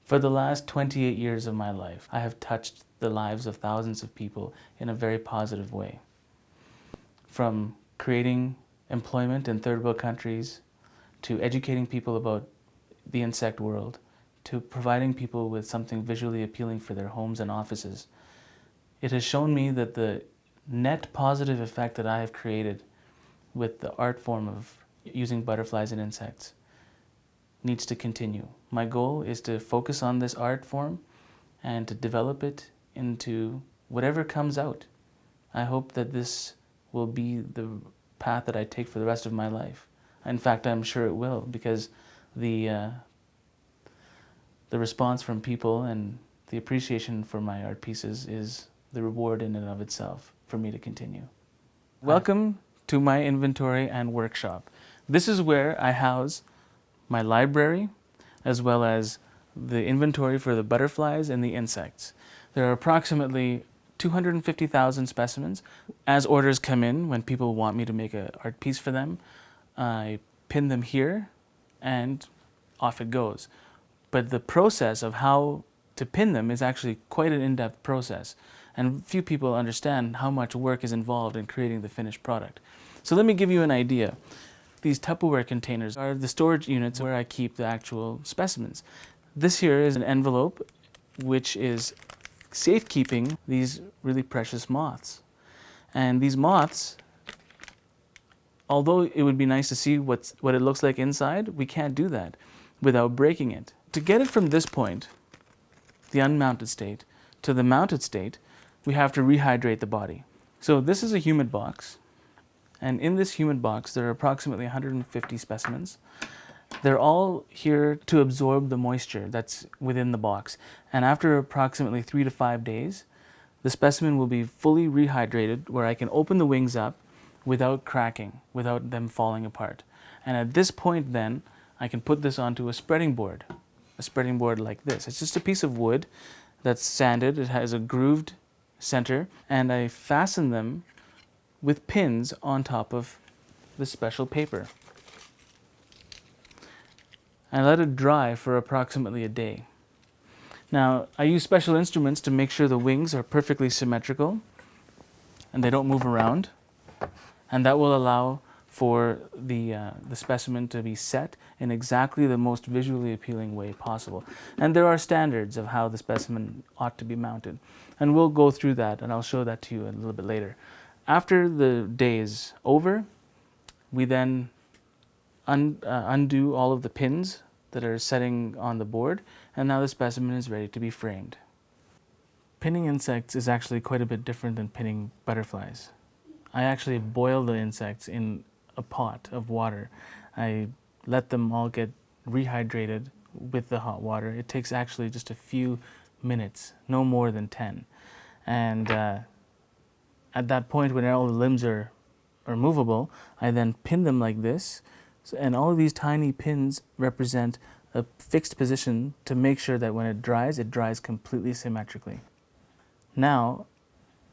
For the last 28 years of my life, I have touched the lives of thousands of people in a very positive way. From creating employment in third world countries, to educating people about the insect world, to providing people with something visually appealing for their homes and offices. It has shown me that the net positive effect that I have created with the art form of using butterflies and insects needs to continue. My goal is to focus on this art form and to develop it into whatever comes out. I hope that this will be the path that I take for the rest of my life. In fact, I'm sure it will, because the response from people and the appreciation for my art pieces is the reward in and of itself for me to continue. Welcome to my inventory and workshop. This is where I house my library, as well as the inventory for the butterflies and the insects. There are approximately 250,000 specimens. As orders come in, when people want me to make an art piece for them, I pin them here and off it goes. But the process of how to pin them is actually quite an in-depth process, and few people understand how much work is involved in creating the finished product. So let me give you an idea. These Tupperware containers are the storage units where I keep the actual specimens. This here is an envelope which is safekeeping these really precious moths. And these moths, although it would be nice to see what it looks like inside, we can't do that without breaking it. To get it from this point, the unmounted state, to the mounted state, we have to rehydrate the body. So this is a humid box. And in this humid box, there are approximately 150 specimens. They're all here to absorb the moisture that's within the box. And after approximately 3 to 5 days, the specimen will be fully rehydrated, where I can open the wings up without cracking, without them falling apart. And at this point then, I can put this onto a spreading board like this. It's just a piece of wood that's sanded. It has a grooved center, and I fasten them with pins on top of this special paper. I let it dry for approximately a day. Now, I use special instruments to make sure the wings are perfectly symmetrical and they don't move around, and that will allow for the specimen to be set in exactly the most visually appealing way possible. And there are standards of how the specimen ought to be mounted, and we'll go through that, and I'll show that to you a little bit later. After the day is over, we then undo all of the pins that are setting on the board, and now the specimen is ready to be framed. Pinning insects is actually quite a bit different than pinning butterflies. I actually boil the insects in a pot of water. I let them all get rehydrated with the hot water. It takes actually just a few minutes, no more than 10. And at that point, when all the limbs are movable, I then pin them like this. And all of these tiny pins represent a fixed position to make sure that when it dries completely symmetrically. Now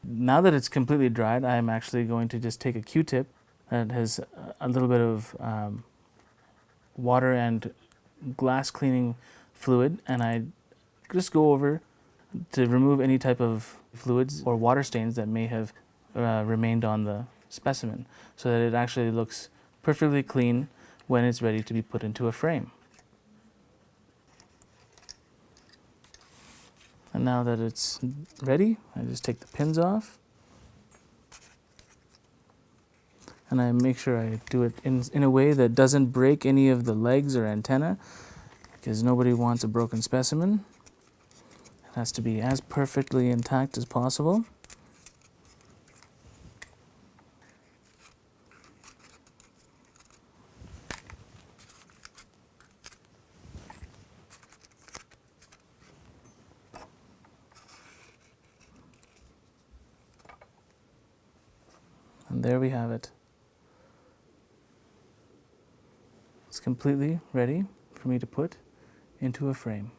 that it's completely dried, I'm actually going to just take a Q-tip that has a little bit of water and glass cleaning fluid, and I just go over to remove any type of fluids or water stains that may have remained on the specimen, so that it actually looks perfectly clean when it's ready to be put into a frame. And now that it's ready, I just take the pins off, and I make sure I do it in a way that doesn't break any of the legs or antenna, because nobody wants a broken specimen. It has to be as perfectly intact as possible. And there we have it. It's completely ready for me to put into a frame.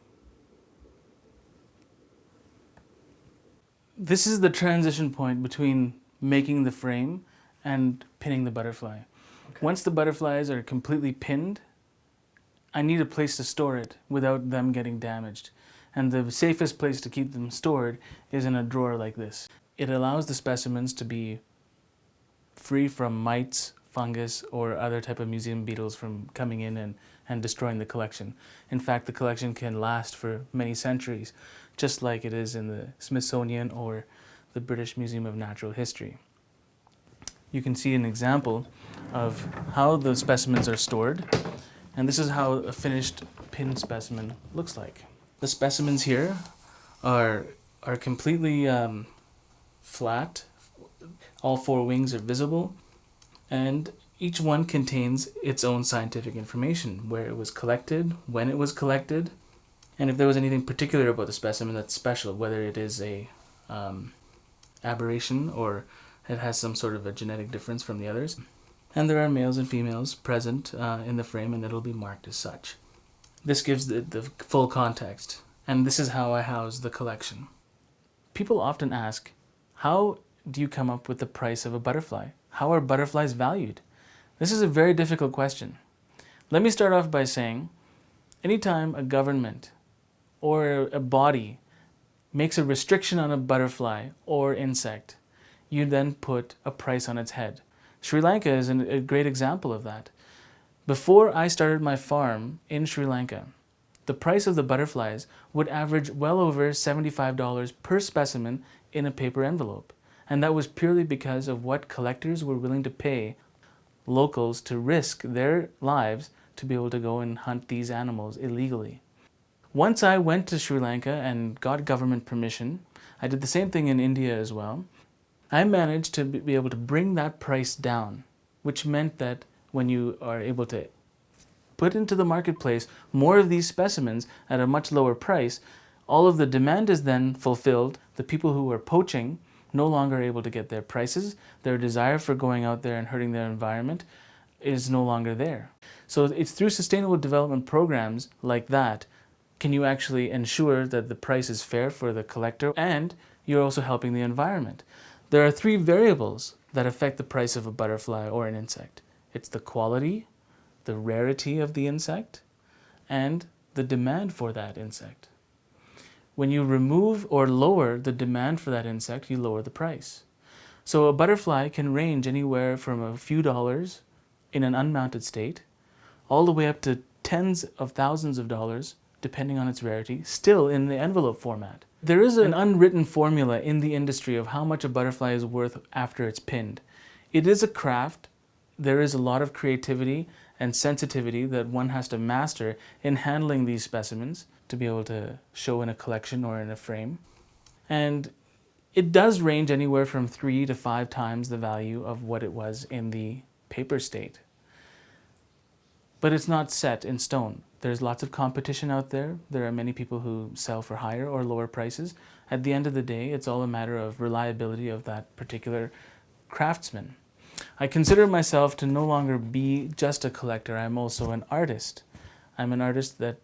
This is the transition point between making the frame and pinning the butterfly. Okay. Once the butterflies are completely pinned, I need a place to store it without them getting damaged. And the safest place to keep them stored is in a drawer like this. It allows the specimens to be free from mites, fungus, or other type of museum beetles from coming in and destroying the collection. In fact, the collection can last for many centuries, just like it is in the Smithsonian or the British Museum of Natural History. You can see an example of how the specimens are stored, and this is how a finished pin specimen looks like. The specimens here are completely flat. All four wings are visible, and each one contains its own scientific information, where it was collected, when it was collected, and if there was anything particular about the specimen that's special, whether it is a aberration or it has some sort of a genetic difference from the others. And there are males and females present in the frame, and it'll be marked as such. This gives the full context, and this is how I house the collection. People often ask, how do you come up with the price of a butterfly? How are butterflies valued? This is a very difficult question. Let me start off by saying, anytime a government or a body makes a restriction on a butterfly or insect, you then put a price on its head. Sri Lanka is a great example of that. Before I started my farm in Sri Lanka, the price of the butterflies would average well over $75 per specimen in a paper envelope. And that was purely because of what collectors were willing to pay locals to risk their lives to be able to go and hunt these animals illegally. Once I went to Sri Lanka and got government permission, I did the same thing in India as well. I managed to be able to bring that price down, which meant that when you are able to put into the marketplace more of these specimens at a much lower price, all of the demand is then fulfilled. The people who are poaching no longer able to get their prices. Their desire for going out there and hurting their environment is no longer there. So it's through sustainable development programs like that can you actually ensure that the price is fair for the collector, and you're also helping the environment. There are three variables that affect the price of a butterfly or an insect. It's the quality, the rarity of the insect, and the demand for that insect. When you remove or lower the demand for that insect, you lower the price. So a butterfly can range anywhere from a few dollars in an unmounted state, all the way up to tens of thousands of dollars, depending on its rarity, still in the envelope format. There is an unwritten formula in the industry of how much a butterfly is worth after it's pinned. It is a craft. There is a lot of creativity and sensitivity that one has to master in handling these specimens to be able to show in a collection or in a frame. And it does range anywhere from 3 to 5 times the value of what it was in the paper state. But it's not set in stone. There's lots of competition out there. There are many people who sell for higher or lower prices. At the end of the day, it's all a matter of reliability of that particular craftsman. I consider myself to no longer be just a collector. I'm also an artist. I'm an artist that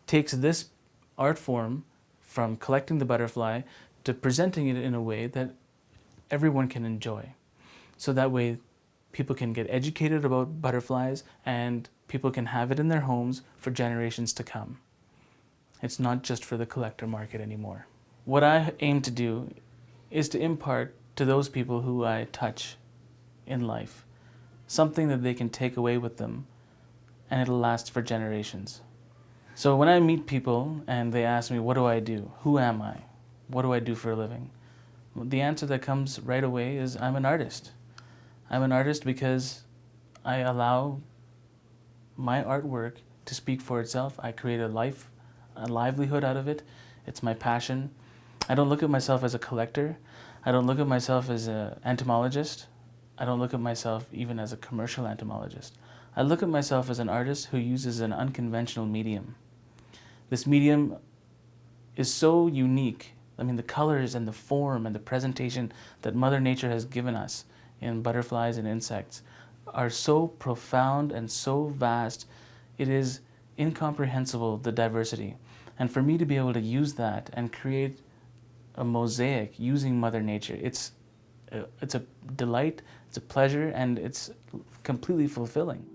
takes this art form from collecting the butterfly to presenting it in a way that everyone can enjoy. So that way people can get educated about butterflies and people can have it in their homes for generations to come. It's not just for the collector market anymore. What I aim to do is to impart to those people who I touch in life something that they can take away with them, and it'll last for generations. So when I meet people and they ask me, what do I do? Who am I? What do I do for a living? The answer that comes right away is I'm an artist. I'm an artist because I allow my artwork to speak for itself. I create a livelihood out of it. It's my passion. I don't look at myself as a collector. I don't look at myself as an entomologist. I don't look at myself even as a commercial entomologist. I look at myself as an artist who uses an unconventional medium. This medium is so unique. I mean, the colors and the form and the presentation that Mother Nature has given us in butterflies and insects are so profound and so vast. It is incomprehensible, the diversity. And for me to be able to use that and create a mosaic using Mother Nature, it's a delight, it's a pleasure, and it's completely fulfilling.